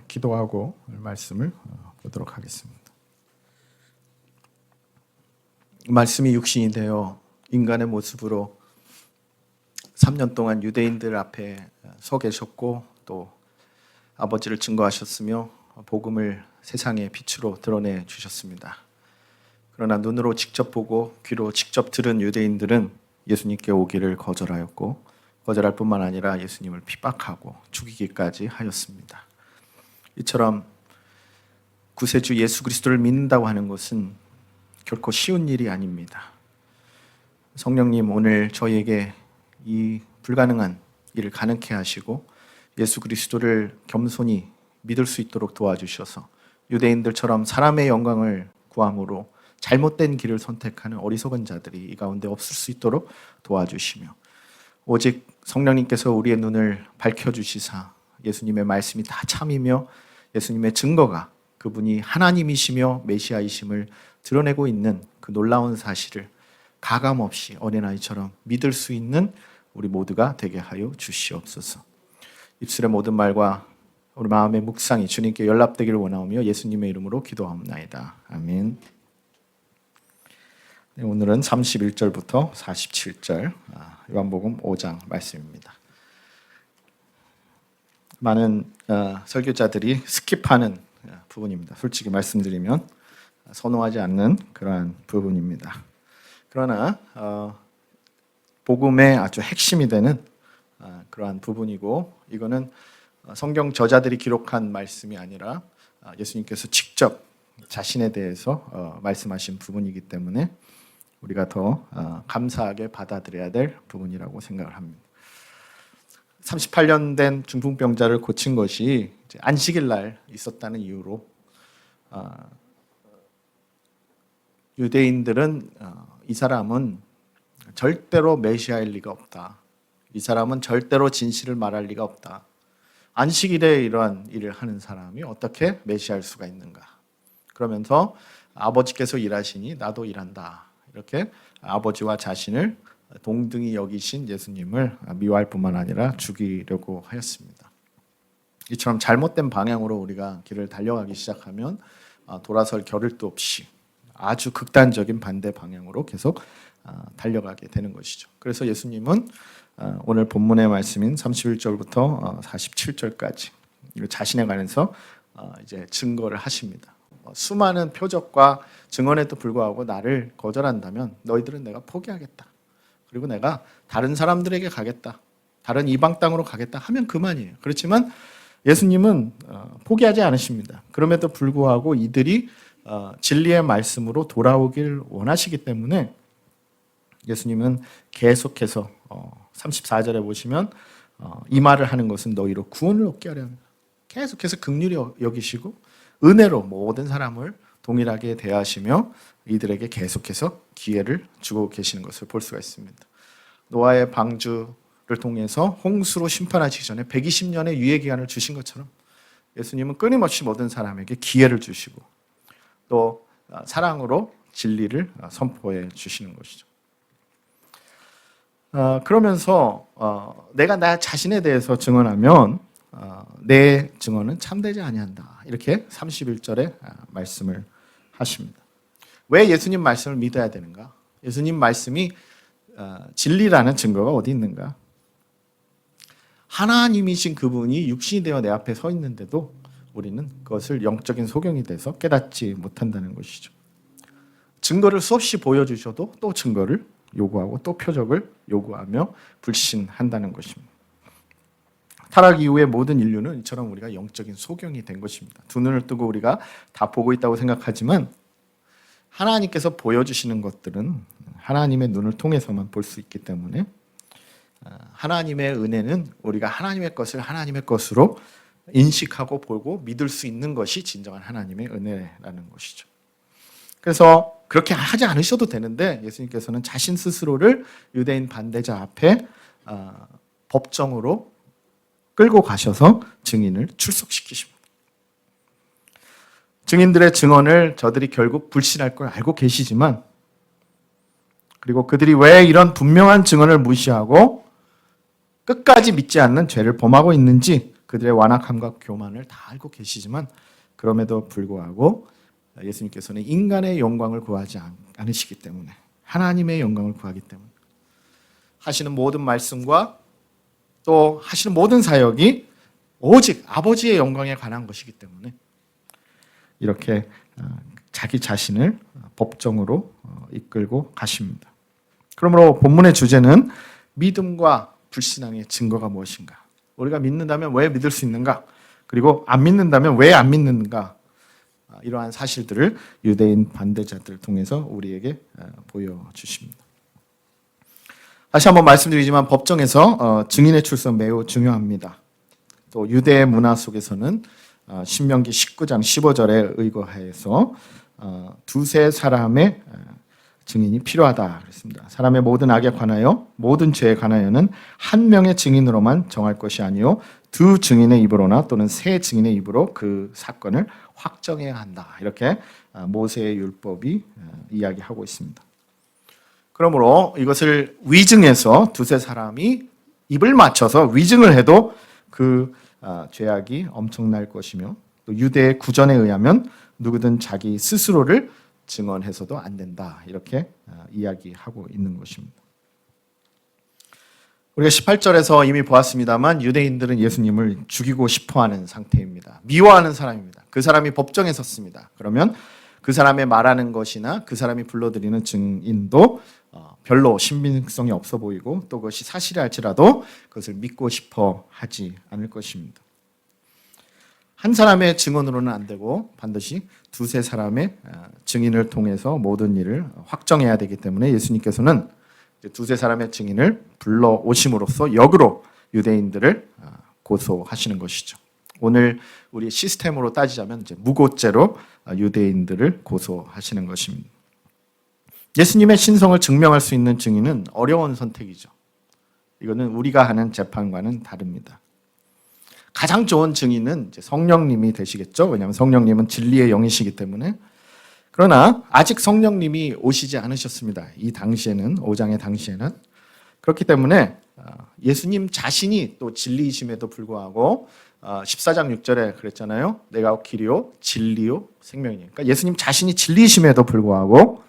기도하고 말씀을 보도록 하겠습니다. 말씀이 육신이 되어 인간의 모습으로 3년 동안 유대인들 앞에 서 계셨고 또 아버지를 증거하셨으며 복음을 세상의 빛으로 드러내 주셨습니다. 그러나 눈으로 직접 보고 귀로 직접 들은 유대인들은 예수님께 오기를 거절하였고 거절할 뿐만 아니라 예수님을 핍박하고 죽이기까지 하였습니다. 이처럼 구세주 예수 그리스도를 믿는다고 하는 것은 결코 쉬운 일이 아닙니다. 성령님 오늘 저희에게 이 불가능한 일을 가능케 하시고 예수 그리스도를 겸손히 믿을 수 있도록 도와주셔서 유대인들처럼 사람의 영광을 구함으로 잘못된 길을 선택하는 어리석은 자들이 이 가운데 없을 수 있도록 도와주시며 오직 성령님께서 우리의 눈을 밝혀주시사 예수님의 말씀이 다 참이며 예수님의 증거가 그분이 하나님이시며 메시아이심을 드러내고 있는 그 놀라운 사실을 가감없이 어린아이처럼 믿을 수 있는 우리 모두가 되게 하여 주시옵소서. 입술의 모든 말과 우리 마음의 묵상이 주님께 연락되기를 원하오며 예수님의 이름으로 기도하옵나이다. 아멘. 네, 오늘은 31절부터 47절 요한복음 5장 말씀입니다. 많은 설교자들이 스킵하는 부분입니다. 솔직히 말씀드리면 선호하지 않는 그러한 부분입니다. 그러나 복음의 아주 핵심이 되는 그러한 부분이고 이거는 성경 저자들이 기록한 말씀이 아니라 예수님께서 직접 자신에 대해서 말씀하신 부분이기 때문에 우리가 더 감사하게 받아들여야 될 부분이라고 생각을 합니다. 38년 된 중풍병자를 고친 것이 안식일 날 있었다는 이유로 유대인들은 이 사람은 절대로 메시아일 리가 없다. 이 사람은 절대로 진실을 말할 리가 없다. 안식일에 이러한 일을 하는 사람이 어떻게 메시아일 수가 있는가. 그러면서 아버지께서 일하시니 나도 일한다. 이렇게 아버지와 자신을 동등히 여기신 예수님을 미워할 뿐만 아니라 죽이려고 하였습니다. 이처럼 잘못된 방향으로 우리가 길을 달려가기 시작하면 돌아설 겨를도 없이 아주 극단적인 반대 방향으로 계속 달려가게 되는 것이죠. 그래서 예수님은 오늘 본문의 말씀인 31절부터 47절까지 자신에 관해서 이제 증거를 하십니다. 수많은 표적과 증언에도 불구하고 나를 거절한다면 너희들은 내가 포기하겠다. 그리고 내가 다른 사람들에게 가겠다. 다른 이방 땅으로 가겠다 하면 그만이에요. 그렇지만 예수님은 포기하지 않으십니다. 그럼에도 불구하고 이들이 진리의 말씀으로 돌아오길 원하시기 때문에 예수님은 계속해서 34절에 보시면 이 말을 하는 것은 너희로 구원을 얻게 하려 합니다. 계속해서 긍휼히 여기시고 은혜로 모든 사람을 동일하게 대하시며 이들에게 계속해서 기회를 주고 계시는 것을 볼 수가 있습니다. 노아의 방주를 통해서 홍수로 심판하시기 전에 120년의 유예 기간을 주신 것처럼 예수님은 끊임없이 모든 사람에게 기회를 주시고 또 사랑으로 진리를 선포해 주시는 것이죠. 그러면서 내가 나 자신에 대해서 증언하면 내 증언은 참되지 아니한다. 이렇게 31절에 말씀을 하십니다. 왜 예수님 말씀을 믿어야 되는가? 예수님 말씀이 진리라는 증거가 어디 있는가? 하나님이신 그분이 육신이 되어 내 앞에 서 있는데도 우리는 그것을 영적인 소경이 돼서 깨닫지 못한다는 것이죠. 증거를 수없이 보여주셔도 또 증거를 요구하고 또 표적을 요구하며 불신한다는 것입니다. 타락 이후의 모든 인류는 이처럼 우리가 영적인 소경이 된 것입니다. 두 눈을 뜨고 우리가 다 보고 있다고 생각하지만 하나님께서 보여주시는 것들은 하나님의 눈을 통해서만 볼 수 있기 때문에 하나님의 은혜는 우리가 하나님의 것을 하나님의 것으로 인식하고 보고 믿을 수 있는 것이 진정한 하나님의 은혜라는 것이죠. 그래서 그렇게 하지 않으셔도 되는데 예수님께서는 자신 스스로를 유대인 반대자 앞에 법정으로 끌고 가셔서 증인을 출석시키십니다. 증인들의 증언을 저들이 결국 불신할 걸 알고 계시지만 그리고 그들이 왜 이런 분명한 증언을 무시하고 끝까지 믿지 않는 죄를 범하고 있는지 그들의 완악함과 교만을 다 알고 계시지만 그럼에도 불구하고 예수님께서는 인간의 영광을 구하지 않으시기 때문에, 하나님의 영광을 구하기 때문에 하시는 모든 말씀과 또 하시는 모든 사역이 오직 아버지의 영광에 관한 것이기 때문에 이렇게 자기 자신을 법정으로 이끌고 가십니다. 그러므로 본문의 주제는 믿음과 불신앙의 증거가 무엇인가? 우리가 믿는다면 왜 믿을 수 있는가? 그리고 안 믿는다면 왜 안 믿는가? 이러한 사실들을 유대인 반대자들을 통해서 우리에게 보여주십니다. 다시 한번 말씀드리지만 법정에서 증인의 출석 매우 중요합니다. 또 유대 문화 속에서는 신명기 19장 15절에 의거하여서 두세 사람의 증인이 필요하다 그랬습니다. 사람의 모든 악에 관하여 모든 죄에 관하여는 한 명의 증인으로만 정할 것이 아니요 두 증인의 입으로나 또는 세 증인의 입으로 그 사건을 확정해야 한다. 이렇게 모세의 율법이 이야기하고 있습니다. 그러므로 이것을 위증해서 두세 사람이 입을 맞춰서 위증을 해도 그 죄악이 엄청날 것이며 또 유대의 구전에 의하면 누구든 자기 스스로를 증언해서도 안 된다. 이렇게 이야기하고 있는 것입니다. 우리가 18절에서 이미 보았습니다만 유대인들은 예수님을 죽이고 싶어하는 상태입니다. 미워하는 사람입니다. 그 사람이 법정에 섰습니다. 그러면 그 사람의 말하는 것이나 그 사람이 불러들이는 증인도 별로 신빙성이 없어 보이고 또 그것이 사실이 할지라도 그것을 믿고 싶어 하지 않을 것입니다. 한 사람의 증언으로는 안 되고 반드시 두세 사람의 증인을 통해서 모든 일을 확정해야 되기 때문에 예수님께서는 두세 사람의 증인을 불러오심으로써 역으로 유대인들을 고소하시는 것이죠. 오늘 우리 시스템으로 따지자면 이제 무고죄로 유대인들을 고소하시는 것입니다. 예수님의 신성을 증명할 수 있는 증인은 어려운 선택이죠. 이거는 우리가 하는 재판과는 다릅니다. 가장 좋은 증인은 이제 성령님이 되시겠죠. 왜냐하면 성령님은 진리의 영이시기 때문에. 그러나 아직 성령님이 오시지 않으셨습니다. 이 당시에는, 5장의 당시에는. 그렇기 때문에 예수님 자신이 또 진리이심에도 불구하고 14장 6절에 그랬잖아요. 내가 길이요 진리요 생명이니까 그러니까 예수님 자신이 진리이심에도 불구하고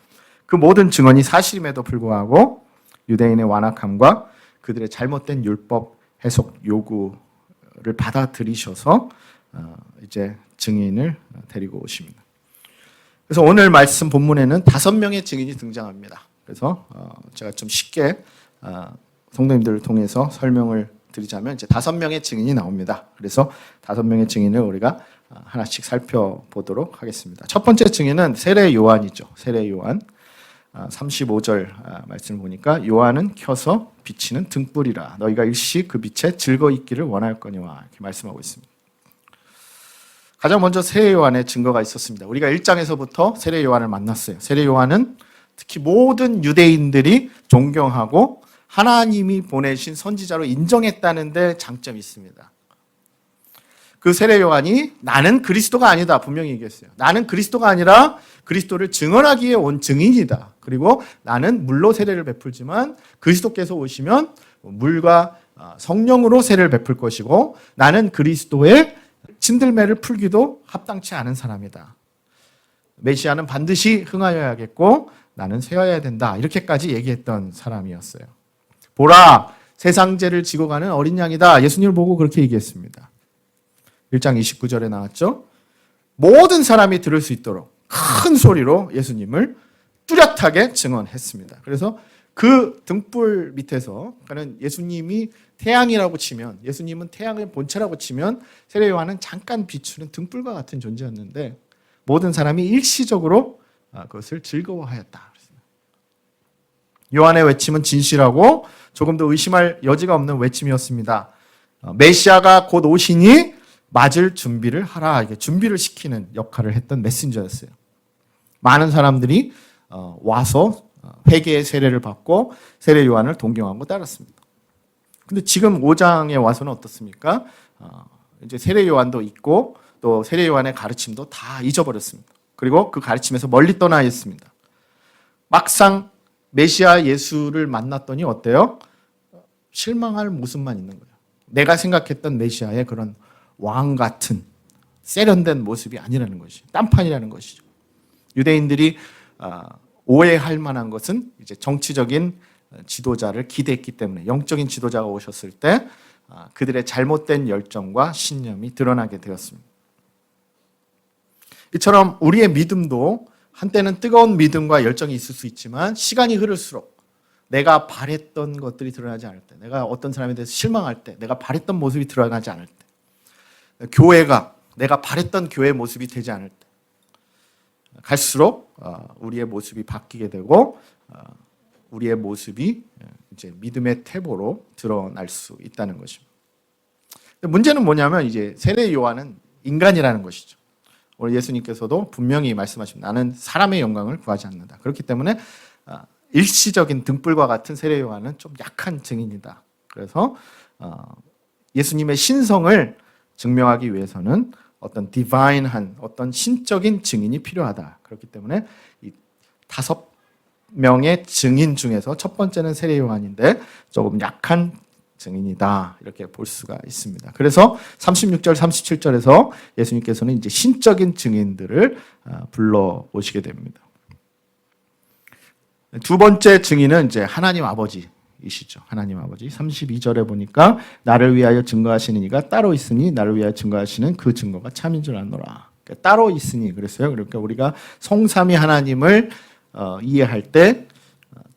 그 모든 증언이 사실임에도 불구하고 유대인의 완악함과 그들의 잘못된 율법 해석 요구를 받아들이셔서 이제 증인을 데리고 오십니다. 그래서 오늘 말씀 본문에는 5명의 증인이 등장합니다. 그래서 제가 좀 쉽게 성도님들을 통해서 설명을 드리자면 이제 5명의 증인이 나옵니다. 그래서 5명의 증인을 우리가 하나씩 살펴보도록 하겠습니다. 첫 번째 증인은 세례 요한이죠. 세례 요한 35절 말씀을 보니까 요한은 켜서 비치는 등불이라 너희가 일시 그 빛에 즐거 있기를 원하였거니와 이렇게 말씀하고 있습니다. 가장 먼저 세례 요한의 증거가 있었습니다. 우리가 1장에서부터 세례 요한을 만났어요. 세례 요한은 특히 모든 유대인들이 존경하고 하나님이 보내신 선지자로 인정했다는 데 장점이 있습니다. 그 세례 요한이 나는 그리스도가 아니다 분명히 얘기했어요. 나는 그리스도가 아니라 그리스도를 증언하기 위해 온 증인이다. 그리고 나는 물로 세례를 베풀지만 그리스도께서 오시면 물과 성령으로 세례를 베풀 것이고 나는 그리스도의 진들매를 풀기도 합당치 않은 사람이다. 메시아는 반드시 흥하여야겠고 나는 쇠어야 된다. 이렇게까지 얘기했던 사람이었어요. 보라, 세상 죄를 지고 가는 어린 양이다. 예수님을 보고 그렇게 얘기했습니다. 1장 29절에 나왔죠. 모든 사람이 들을 수 있도록 큰 소리로 예수님을 뚜렷하게 증언했습니다. 그래서 그 등불 밑에서 그러니까 예수님이 태양이라고 치면 예수님은 태양의 본체라고 치면 세례 요한은 잠깐 비추는 등불과 같은 존재였는데 모든 사람이 일시적으로 그것을 즐거워하였다. 요한의 외침은 진실하고 조금 더 의심할 여지가 없는 외침이었습니다. 메시아가 곧 오시니 맞을 준비를 하라. 이게 준비를 시키는 역할을 했던 메신저였어요. 많은 사람들이 와서 회개의 세례를 받고 세례 요한을 동경하고 따랐습니다. 근데 지금 5장에 와서는 어떻습니까? 이제 세례 요한도 있고 또 세례 요한의 가르침도 다 잊어버렸습니다. 그리고 그 가르침에서 멀리 떠나 있습니다. 막상 메시아 예수를 만났더니 어때요? 실망할 모습만 있는 거예요. 내가 생각했던 메시아의 그런 왕 같은 세련된 모습이 아니라는 것이 딴판이라는 것이죠. 유대인들이 오해할 만한 것은 이제 정치적인 지도자를 기대했기 때문에 영적인 지도자가 오셨을 때 그들의 잘못된 열정과 신념이 드러나게 되었습니다. 이처럼 우리의 믿음도 한때는 뜨거운 믿음과 열정이 있을 수 있지만 시간이 흐를수록 내가 바랬던 것들이 드러나지 않을 때, 내가 어떤 사람에 대해서 실망할 때, 내가 바랬던 모습이 드러나지 않을 때, 교회가 내가 바랬던 교회의 모습이 되지 않을 때 갈수록 우리의 모습이 바뀌게 되고 우리의 모습이 이제 믿음의 태보로 드러날 수 있다는 것입니다. 문제는 뭐냐면 이제 세례 요한은 인간이라는 것이죠. 오늘 예수님께서도 분명히 말씀하십니다. 나는 사람의 영광을 구하지 않는다. 그렇기 때문에 일시적인 등불과 같은 세례 요한은 좀 약한 증인이다. 그래서 예수님의 신성을 증명하기 위해서는 어떤 디바인한 어떤 신적인 증인이 필요하다. 그렇기 때문에 이 5명의 증인 중에서 첫 번째는 세례 요한인데 조금 약한 증인이다. 이렇게 볼 수가 있습니다. 그래서 36절, 37절에서 예수님께서는 이제 신적인 증인들을 불러 오시게 됩니다. 두 번째 증인은 이제 하나님 아버지이시죠. 하나님 아버지. 32절에 보니까 나를 위하여 증거하시는 이가 따로 있으니 나를 위하여 증거하시는 그 증거가 참인 줄 아노라. 그러니까 따로 있으니 그랬어요. 그러니까 우리가 성삼위 하나님을 이해할 때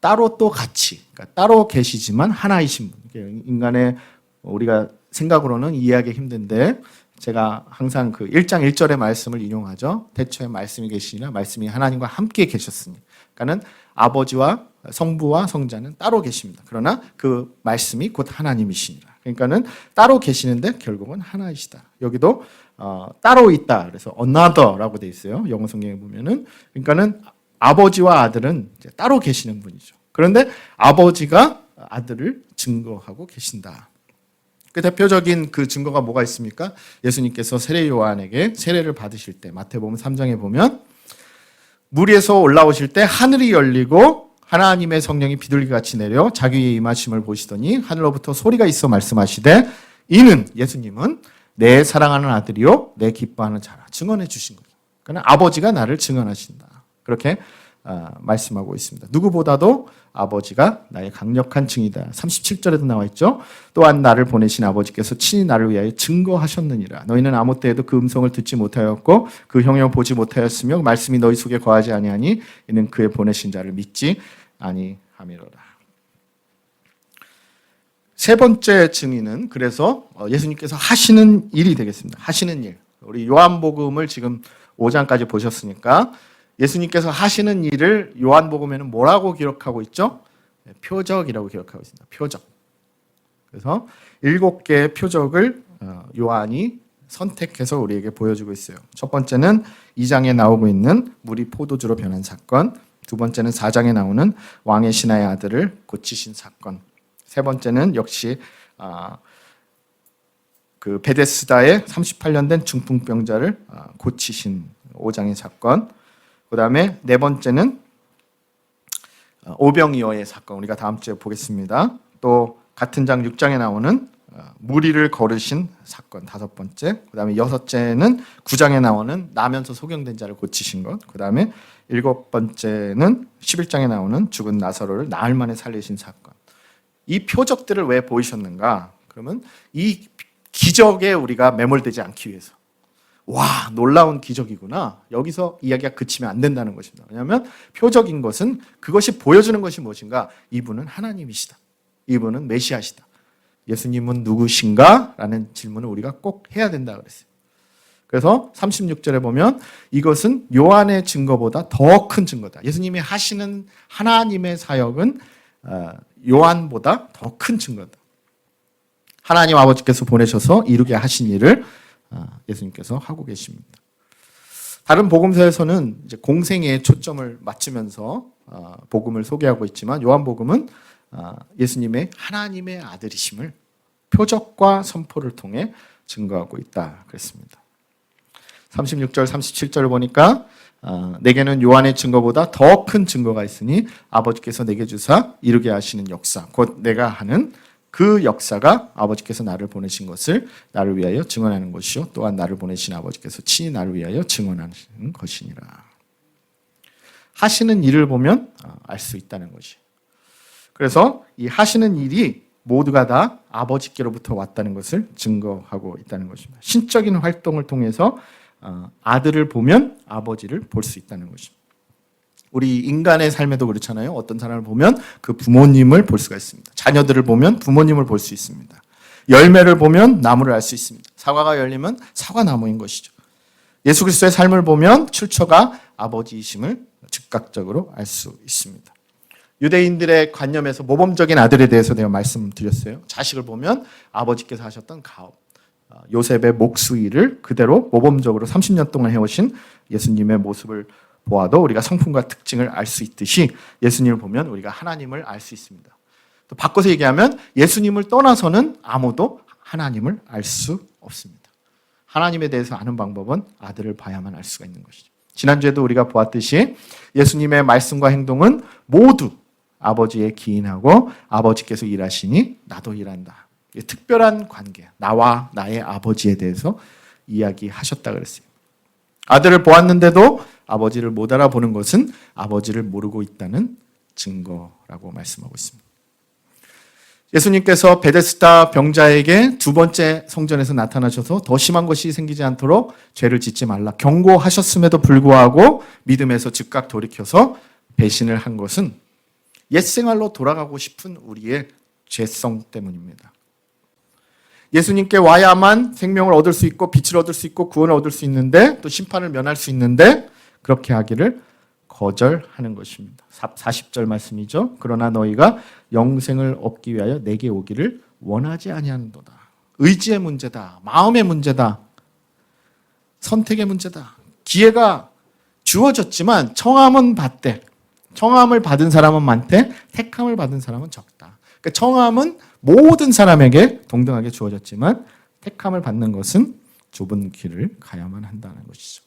따로 또 같이, 그러니까 따로 계시지만 하나이신 분. 인간의 우리가 생각으로는 이해하기 힘든데 제가 항상 그 1장 1절의 말씀을 인용하죠. 태초에 말씀이 계시니라 말씀이 하나님과 함께 계셨으니. 그러니까는 아버지와 성부와 성자는 따로 계십니다. 그러나 그 말씀이 곧 하나님이시니라. 그러니까는 따로 계시는데 결국은 하나이시다. 여기도 따로 있다. 그래서 another라고 돼 있어요. 영어 성경에 보면은. 그러니까는 아버지와 아들은 이제 따로 계시는 분이죠. 그런데 아버지가 아들을 증거하고 계신다. 그 대표적인 그 증거가 뭐가 있습니까? 예수님께서 세례 요한에게 세례를 받으실 때 마태복음 3장에 보면 물 위에서 올라오실 때 하늘이 열리고 하나님의 성령이 비둘기같이 내려 자기 위에 임하심을 보시더니 하늘로부터 소리가 있어 말씀하시되 이는 예수님은 내 사랑하는 아들이요 내 기뻐하는 자라 증언해 주신 거죠. 그러니까 아버지가 나를 증언하신다. 그렇게 말씀하고 있습니다. 누구보다도 아버지가 나의 강력한 증이다. 37절에도 나와 있죠. 또한 나를 보내신 아버지께서 친히 나를 위하여 증거하셨느니라. 너희는 아무 때에도 그 음성을 듣지 못하였고 그 형용 보지 못하였으며 말씀이 너희 속에 거하지 아니하니 이는 그의 보내신 자를 믿지 아니함이로라. 세 번째 증인은 그래서 예수님께서 하시는 일이 되겠습니다. 하시는 일. 우리 요한복음을 지금 5장까지 보셨으니까 예수님께서 하시는 일을 요한복음에는 뭐라고 기록하고 있죠? 표적이라고 기록하고 있습니다. 표적. 그래서 7개의 표적을 요한이 선택해서 우리에게 보여주고 있어요. 첫 번째는 2장에 나오고 있는 물이 포도주로 변한 사건. 두 번째는 4장에 나오는 왕의 신하의 아들을 고치신 사건. 세 번째는 역시 그 베데스다의 38년 된 중풍병자를 고치신 5장의 사건. 그 다음에 네 번째는 오병이어의 사건 우리가 다음 주에 보겠습니다. 또 같은 장 6장에 나오는 무리를 거르신 사건 다섯 번째. 그 다음에 여섯째는 9장에 나오는 나면서 소경된 자를 고치신 것. 그 다음에 일곱 번째는 11장에 나오는 죽은 나사로를 나흘 만에 살리신 사건. 이 표적들을 왜 보이셨는가? 그러면 이 기적에 우리가 매몰되지 않기 위해서. 와, 놀라운 기적이구나. 여기서 이야기가 그치면 안 된다는 것입니다. 왜냐하면 표적인 것은 그것이 보여주는 것이 무엇인가? 이분은 하나님이시다. 이분은 메시아시다. 예수님은 누구신가? 라는 질문을 우리가 꼭 해야 된다 그랬어요. 그래서 36절에 보면 이것은 요한의 증거보다 더 큰 증거다. 예수님이 하시는 하나님의 사역은 요한보다 더 큰 증거다. 하나님 아버지께서 보내셔서 이루게 하신 일을 예수님께서 하고 계십니다. 다른 복음서에서는 이제 공생애에 초점을 맞추면서 복음을 소개하고 있지만 요한복음은 예수님의 하나님의 아들이심을 표적과 선포를 통해 증거하고 있다 그랬습니다. 36절, 37절을 보니까 내게는 요한의 증거보다 더 큰 증거가 있으니 아버지께서 내게 주사 이루게 하시는 역사 곧 내가 하는 그 역사가 아버지께서 나를 보내신 것을 나를 위하여 증언하는 것이요 또한 나를 보내신 아버지께서 친히 나를 위하여 증언하시는 것이니라. 하시는 일을 보면 알 수 있다는 것이. 그래서 이 하시는 일이 모두가 다 아버지께로부터 왔다는 것을 증거하고 있다는 것입니다. 신적인 활동을 통해서 아들을 보면 아버지를 볼 수 있다는 것입니다. 우리 인간의 삶에도 그렇잖아요. 어떤 사람을 보면 그 부모님을 볼 수가 있습니다. 자녀들을 보면 부모님을 볼 수 있습니다. 열매를 보면 나무를 알 수 있습니다. 사과가 열리면 사과나무인 것이죠. 예수 그리스도의 삶을 보면 출처가 아버지이심을 즉각적으로 알 수 있습니다. 유대인들의 관념에서 모범적인 아들에 대해서 내가 말씀드렸어요. 자식을 보면 아버지께서 하셨던 가업, 요셉의 목수일을 그대로 모범적으로 30년 동안 해오신 예수님의 모습을 보아도 우리가 성품과 특징을 알 수 있듯이 예수님을 보면 우리가 하나님을 알 수 있습니다. 또 바꿔서 얘기하면 예수님을 떠나서는 아무도 하나님을 알 수 없습니다. 하나님에 대해서 아는 방법은 아들을 봐야만 알 수가 있는 것이죠. 지난주에도 우리가 보았듯이 예수님의 말씀과 행동은 모두 아버지에 기인하고 아버지께서 일하시니 나도 일한다. 특별한 관계, 나와 나의 아버지에 대해서 이야기하셨다 그랬어요. 아들을 보았는데도 아버지를 못 알아보는 것은 아버지를 모르고 있다는 증거라고 말씀하고 있습니다. 예수님께서 베데스다 병자에게 두 번째 성전에서 나타나셔서 더 심한 것이 생기지 않도록 죄를 짓지 말라 경고하셨음에도 불구하고 믿음에서 즉각 돌이켜서 배신을 한 것은 옛생활로 돌아가고 싶은 우리의 죄성 때문입니다. 예수님께 와야만 생명을 얻을 수 있고 빛을 얻을 수 있고 구원을 얻을 수 있는데 또 심판을 면할 수 있는데 그렇게 하기를 거절하는 것입니다. 40절 말씀이죠. 그러나 너희가 영생을 얻기 위하여 내게 오기를 원하지 아니하는도다. 의지의 문제다. 마음의 문제다. 선택의 문제다. 기회가 주어졌지만 청함은 받되 청함을 받은 사람은 많되 택함을 받은 사람은 적다. 그러니까 청함은 모든 사람에게 동등하게 주어졌지만 택함을 받는 것은 좁은 길을 가야만 한다는 것이죠.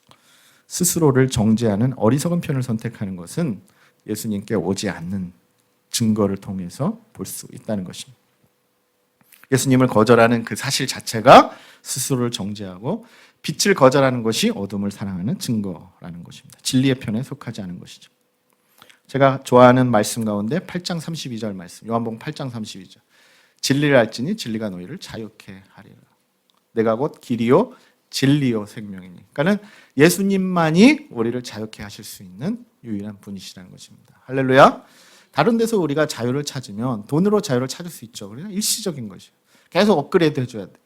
스스로를 정죄하는 어리석은 편을 선택하는 것은 예수님께 오지 않는 증거를 통해서 볼 수 있다는 것입니다. 예수님을 거절하는 그 사실 자체가 스스로를 정죄하고 빛을 거절하는 것이 어둠을 사랑하는 증거라는 것입니다. 진리의 편에 속하지 않은 것이죠. 제가 좋아하는 말씀 가운데 8장 32절 말씀, 요한복음 8장 32절. 진리를 알지니 진리가 너희를 자유케 하리라. 내가 곧 길이요 진리요 생명이니. 그러니까는 예수님만이 우리를 자유케 하실 수 있는 유일한 분이시라는 것입니다. 할렐루야. 다른 데서 우리가 자유를 찾으면 돈으로 자유를 찾을 수 있죠. 그러나 일시적인 것이에요. 계속 업그레이드 해줘야 돼요.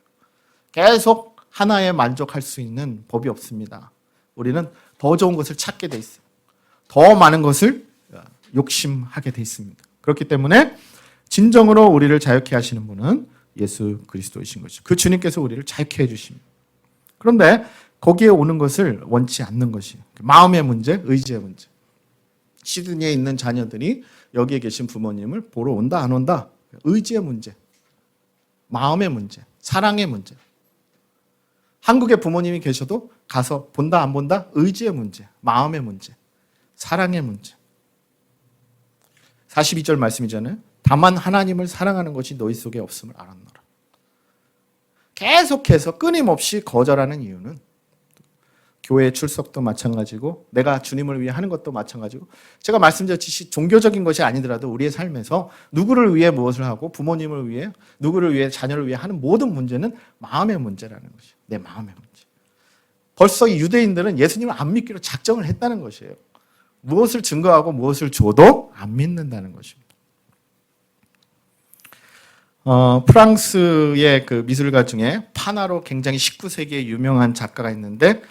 계속 하나에 만족할 수 있는 법이 없습니다. 우리는 더 좋은 것을 찾게 돼 있어요. 더 많은 것을 욕심하게 돼 있습니다. 그렇기 때문에 진정으로 우리를 자유케 하시는 분은 예수 그리스도이신 것이죠. 그 주님께서 우리를 자유케 해주십니다. 그런데 거기에 오는 것을 원치 않는 것이 마음의 문제, 의지의 문제. 시드니에 있는 자녀들이 여기에 계신 부모님을 보러 온다 안 온다. 의지의 문제, 마음의 문제, 사랑의 문제. 한국에 부모님이 계셔도 가서 본다 안 본다. 의지의 문제, 마음의 문제, 사랑의 문제. 42절 말씀이잖아요. 다만 하나님을 사랑하는 것이 너희 속에 없음을 알았노라. 계속해서 끊임없이 거절하는 이유는 교회 출석도 마찬가지고 내가 주님을 위해 하는 것도 마찬가지고 제가 말씀드렸듯이 종교적인 것이 아니더라도 우리의 삶에서 누구를 위해 무엇을 하고 부모님을 위해 누구를 위해 자녀를 위해 하는 모든 문제는 마음의 문제라는 것이에요. 내 마음의 문제. 벌써 이 유대인들은 예수님을 안 믿기로 작정을 했다는 것이에요. 무엇을 증거하고 무엇을 줘도 안 믿는다는 것입니다. 프랑스의 그 미술가 중에 파나로 굉장히 19세기에 유명한 작가가 있는데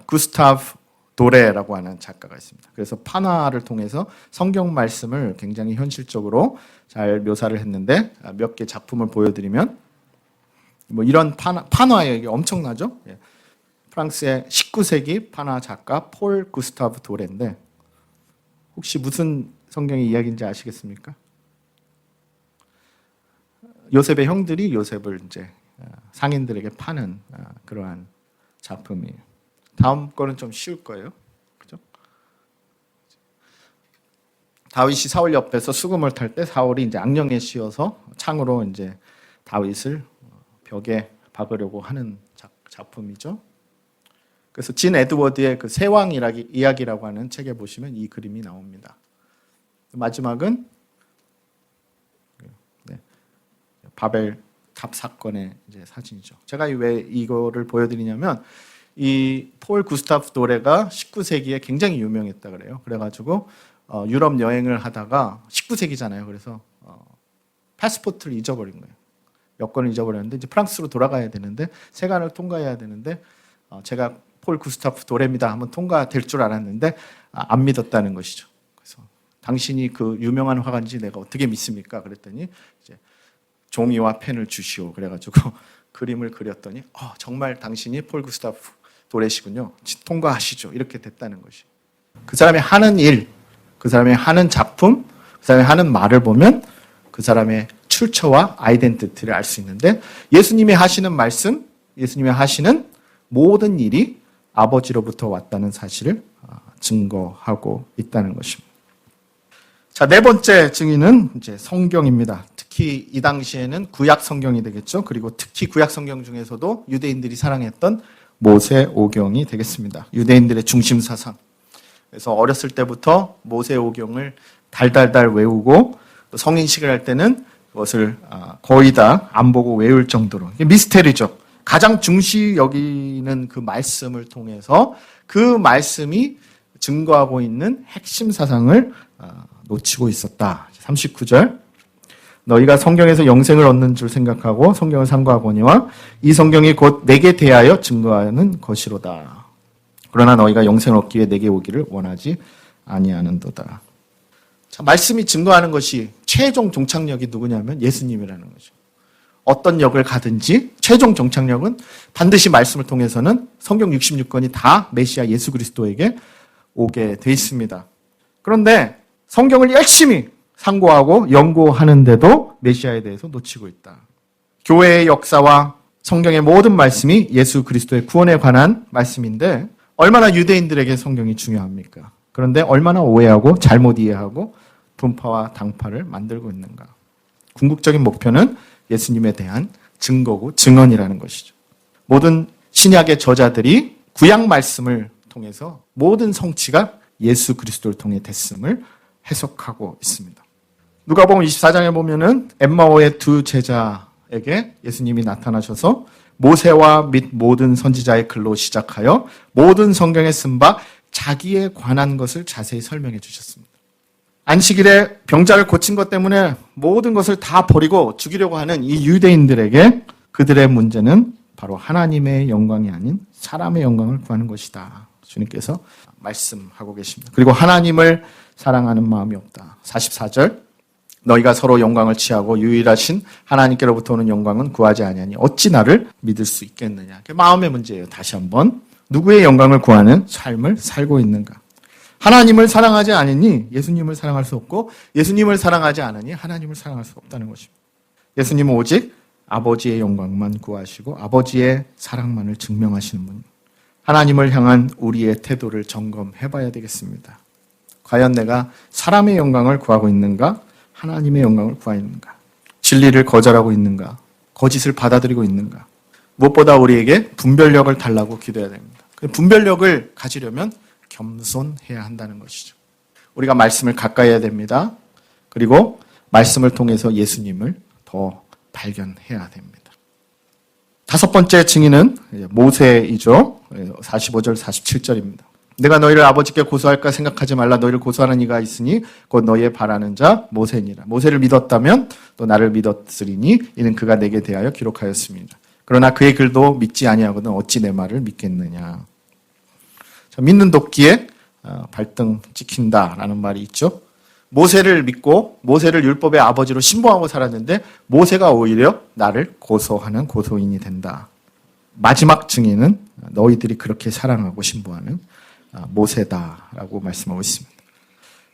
구스타브 도레라고 하는 작가가 있습니다. 그래서 판화를 통해서 성경 말씀을 굉장히 현실적으로 잘 묘사를 했는데 몇 개 작품을 보여드리면 뭐 이런 판화예요. 이게 엄청나죠? 프랑스의 19세기 판화 작가 폴 구스타브 도레인데 혹시 무슨 성경의 이야기인지 아시겠습니까? 요셉의 형들이 요셉을 이제 상인들에게 파는 그러한 작품이에요. 다음 거는 좀 쉬울 거예요. 그죠? 다윗이 사울 옆에서 수금을 탈 때 사울이 이제 악령에 씌어서 창으로 이제 다윗을 벽에 박으려고 하는 작품이죠. 그래서 진 에드워드의 그 세왕 이야기라고 하는 책에 보시면 이 그림이 나옵니다. 마지막은 바벨 탑 사건의 이제 사진이죠. 제가 왜 이거를 보여드리냐면 이 폴 구스타프 도레가 19세기에 굉장히 유명했다 그래요. 그래가지고 유럽 여행을 하다가 19세기잖아요. 그래서 패스포트를 잊어버린 거예요. 여권을 잊어버렸는데 이제 프랑스로 돌아가야 되는데 세관을 통과해야 되는데 제가 폴 구스타프 도레입니다 하면 통과될 줄 알았는데 안 믿었다는 것이죠. 그래서 당신이 그 유명한 화가인지 내가 어떻게 믿습니까? 그랬더니 이제 종이와 펜을 주시오. 그래가지고 그림을 그렸더니 정말 당신이 폴 구스타프 도레시군요. 통과하시죠. 이렇게 됐다는 것이. 그 사람이 하는 일, 그 사람이 하는 작품, 그 사람이 하는 말을 보면 그 사람의 출처와 아이덴티티를 알 수 있는데 예수님이 하시는 말씀, 예수님이 하시는 모든 일이 아버지로부터 왔다는 사실을 증거하고 있다는 것입니다. 자, 네 번째 증인은 이제 성경입니다. 특히 이 당시에는 구약 성경이 되겠죠. 그리고 특히 구약 성경 중에서도 유대인들이 사랑했던 모세오경이 되겠습니다. 유대인들의 중심 사상. 그래서 어렸을 때부터 모세오경을 달달달 외우고 또 성인식을 할 때는 그것을 거의 다 안 보고 외울 정도로 미스테리죠. 가장 중시 여기는 그 말씀을 통해서 그 말씀이 증거하고 있는 핵심 사상을 놓치고 있었다. 39절. 너희가 성경에서 영생을 얻는 줄 생각하고 성경을 삼가하거니와 이 성경이 곧 내게 대하여 증거하는 것이로다. 그러나 너희가 영생을 얻기 위해 내게 오기를 원하지 아니하는도다. 자, 말씀이 증거하는 것이 최종 종착역이 누구냐면 예수님이라는 거죠. 어떤 역을 가든지 최종 종착역은 반드시 말씀을 통해서는 성경 66권이 다 메시아 예수 그리스도에게 오게 돼 있습니다. 그런데 성경을 열심히 상고하고 연구하는데도 메시아에 대해서 놓치고 있다. 교회의 역사와 성경의 모든 말씀이 예수 그리스도의 구원에 관한 말씀인데 얼마나 유대인들에게 성경이 중요합니까? 그런데 얼마나 오해하고 잘못 이해하고 분파와 당파를 만들고 있는가? 궁극적인 목표는 예수님에 대한 증거고 증언이라는 것이죠. 모든 신약의 저자들이 구약 말씀을 통해서 모든 성취가 예수 그리스도를 통해 됐음을 해석하고 있습니다. 누가복음 24장에 보면은 엠마오의 두 제자에게 예수님이 나타나셔서 모세와 및 모든 선지자의 글로 시작하여 모든 성경에 쓴 바 자기에 관한 것을 자세히 설명해 주셨습니다. 안식일에 병자를 고친 것 때문에 모든 것을 다 버리고 죽이려고 하는 이 유대인들에게 그들의 문제는 바로 하나님의 영광이 아닌 사람의 영광을 구하는 것이다. 주님께서 말씀하고 계십니다. 그리고 하나님을 사랑하는 마음이 없다. 44절. 너희가 서로 영광을 취하고 유일하신 하나님께로부터 오는 영광은 구하지 아니하니 어찌 나를 믿을 수 있겠느냐. 그게 마음의 문제예요. 다시 한번. 누구의 영광을 구하는 삶을 살고 있는가. 하나님을 사랑하지 않으니 예수님을 사랑할 수 없고 예수님을 사랑하지 않으니 하나님을 사랑할 수 없다는 것입니다. 예수님은 오직 아버지의 영광만 구하시고 아버지의 사랑만을 증명하시는 분. 하나님을 향한 우리의 태도를 점검해 봐야 되겠습니다. 과연 내가 사람의 영광을 구하고 있는가? 하나님의 영광을 구하고 있는가? 진리를 거절하고 있는가? 거짓을 받아들이고 있는가? 무엇보다 우리에게 분별력을 달라고 기도해야 됩니다. 분별력을 가지려면 겸손해야 한다는 것이죠. 우리가 말씀을 가까이 해야 됩니다. 그리고 말씀을 통해서 예수님을 더 발견해야 됩니다. 다섯 번째 증인은 모세이죠. 45절, 47절입니다. 내가 너희를 아버지께 고소할까 생각하지 말라. 너희를 고소하는 이가 있으니 곧 너희의 바라는 자 모세니라. 모세를 믿었다면 또 나를 믿었으리니 이는 그가 내게 대하여 기록하였습니다. 그러나 그의 글도 믿지 아니하거든 어찌 내 말을 믿겠느냐. 자, 믿는 도끼에 발등 찍힌다라는 말이 있죠. 모세를 믿고 모세를 율법의 아버지로 신봉하고 살았는데 모세가 오히려 나를 고소하는 고소인이 된다. 마지막 증인은 너희들이 그렇게 사랑하고 신봉하는 모세다라고 말씀하고 있습니다.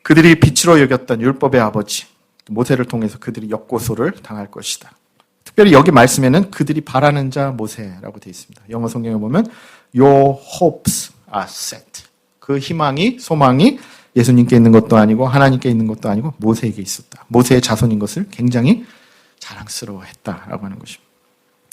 그들이 빛으로 여겼던 율법의 아버지 모세를 통해서 그들이 역고소를 당할 것이다. 특별히 여기 말씀에는 그들이 바라는 자 모세라고 되어 있습니다. 영어 성경에 보면 Your hopes are set. 그 희망이, 소망이 예수님께 있는 것도 아니고 하나님께 있는 것도 아니고 모세에게 있었다. 모세의 자손인 것을 굉장히 자랑스러워했다라고 하는 것입니다.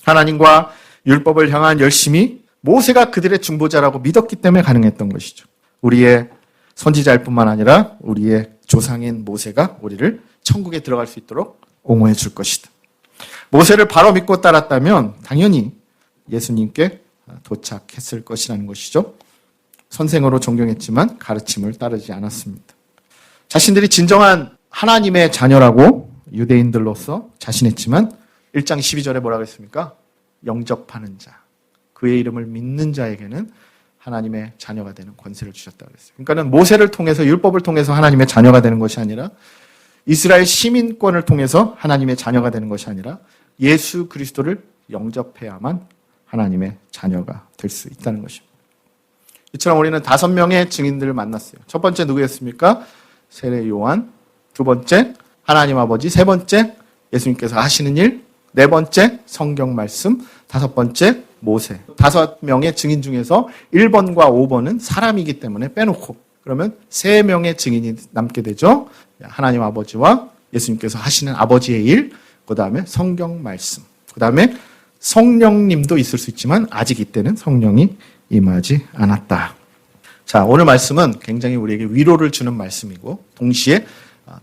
하나님과 율법을 향한 열심이 모세가 그들의 중보자라고 믿었기 때문에 가능했던 것이죠. 우리의 선지자일 뿐만 아니라 우리의 조상인 모세가 우리를 천국에 들어갈 수 있도록 옹호해 줄 것이다. 모세를 바로 믿고 따랐다면 당연히 예수님께 도착했을 것이라는 것이죠. 선생으로 존경했지만 가르침을 따르지 않았습니다. 자신들이 진정한 하나님의 자녀라고 유대인들로서 자신했지만 1장 12절에 뭐라고 했습니까? 영접하는 자, 그의 이름을 믿는 자에게는 하나님의 자녀가 되는 권세를 주셨다고 했어요. 그러니까는 모세를 통해서, 율법을 통해서 하나님의 자녀가 되는 것이 아니라 이스라엘 시민권을 통해서 하나님의 자녀가 되는 것이 아니라 예수 그리스도를 영접해야만 하나님의 자녀가 될 수 있다는 것입니다. 이처럼 우리는 5명의 증인들을 만났어요. 첫 번째 누구였습니까? 세례 요한. 두 번째 하나님 아버지. 세 번째 예수님께서 하시는 일. 네 번째 성경 말씀. 다섯 번째 모세. 5명의 증인 중에서 1번과 5번은 사람이기 때문에 빼놓고 그러면 3명의 증인이 남게 되죠. 하나님 아버지와 예수님께서 하시는 아버지의 일, 그 다음에 성경 말씀, 그 다음에 성령님도 있을 수 있지만 아직 이때는 성령이 임하지 않았다. 자, 오늘 말씀은 굉장히 우리에게 위로를 주는 말씀이고 동시에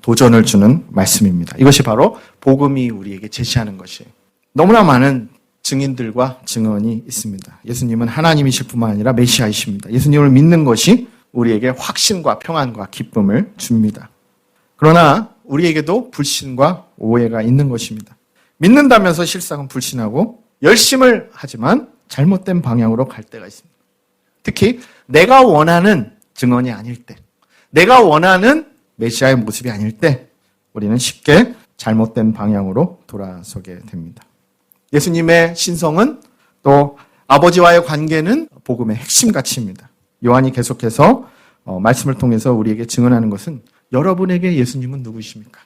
도전을 주는 말씀입니다. 이것이 바로 복음이 우리에게 제시하는 것이에요. 너무나 많은 증인들과 증언이 있습니다. 예수님은 하나님이실 뿐만 아니라 메시아이십니다. 예수님을 믿는 것이 우리에게 확신과 평안과 기쁨을 줍니다. 그러나 우리에게도 불신과 오해가 있는 것입니다. 믿는다면서 실상은 불신하고 열심을 하지만 잘못된 방향으로 갈 때가 있습니다. 특히 내가 원하는 증언이 아닐 때, 내가 원하는 메시아의 모습이 아닐 때 우리는 쉽게 잘못된 방향으로 돌아서게 됩니다. 예수님의 신성은 또 아버지와의 관계는 복음의 핵심 가치입니다. 요한이 계속해서 말씀을 통해서 우리에게 증언하는 것은 여러분에게 예수님은 누구이십니까?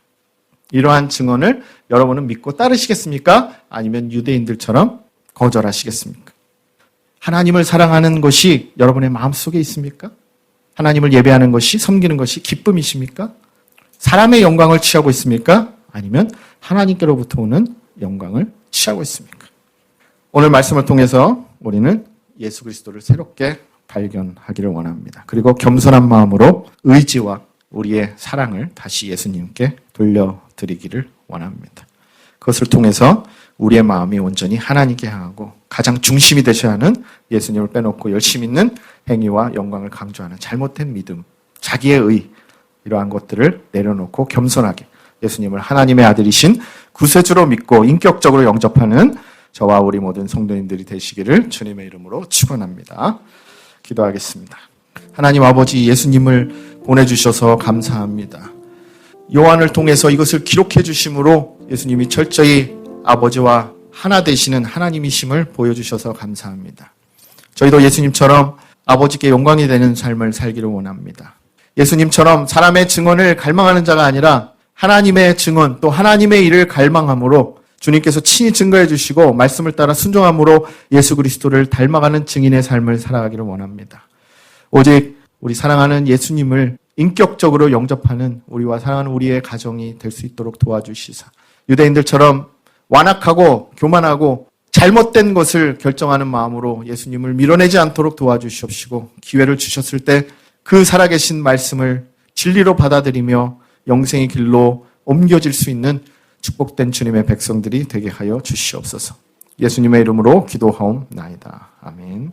이러한 증언을 여러분은 믿고 따르시겠습니까? 아니면 유대인들처럼 거절하시겠습니까? 하나님을 사랑하는 것이 여러분의 마음속에 있습니까? 하나님을 예배하는 것이, 섬기는 것이 기쁨이십니까? 사람의 영광을 취하고 있습니까? 아니면 하나님께로부터 오는 영광을 취하고 있습니까? 오늘 말씀을 통해서 우리는 예수 그리스도를 새롭게 발견하기를 원합니다. 그리고 겸손한 마음으로 의지와 우리의 사랑을 다시 예수님께 돌려드리기를 원합니다. 그것을 통해서 우리의 마음이 온전히 하나님께 향하고 가장 중심이 되셔야 하는 예수님을 빼놓고 열심 있는 행위와 영광을 강조하는 잘못된 믿음, 자기의 의, 이러한 것들을 내려놓고 겸손하게 예수님을 하나님의 아들이신 구세주로 믿고 인격적으로 영접하는 저와 우리 모든 성도님들이 되시기를 주님의 이름으로 축원합니다. 기도하겠습니다. 하나님 아버지, 예수님을 보내주셔서 감사합니다. 요한을 통해서 이것을 기록해 주심으로 예수님이 철저히 아버지와 하나 되시는 하나님이심을 보여주셔서 감사합니다. 저희도 예수님처럼 아버지께 영광이 되는 삶을 살기를 원합니다. 예수님처럼 사람의 증언을 갈망하는 자가 아니라 하나님의 증언, 또 하나님의 일을 갈망함으로 주님께서 친히 증거해 주시고 말씀을 따라 순종함으로 예수 그리스도를 닮아가는 증인의 삶을 살아가기를 원합니다. 오직 우리 사랑하는 예수님을 인격적으로 영접하는 우리와 사랑하는 우리의 가정이 될 수 있도록 도와주시사, 유대인들처럼 완악하고 교만하고 잘못된 것을 결정하는 마음으로 예수님을 밀어내지 않도록 도와주시옵시고, 기회를 주셨을 때 그 살아계신 말씀을 진리로 받아들이며 영생의 길로 옮겨질 수 있는 축복된 주님의 백성들이 되게 하여 주시옵소서. 예수님의 이름으로 기도하옵나이다. 아멘.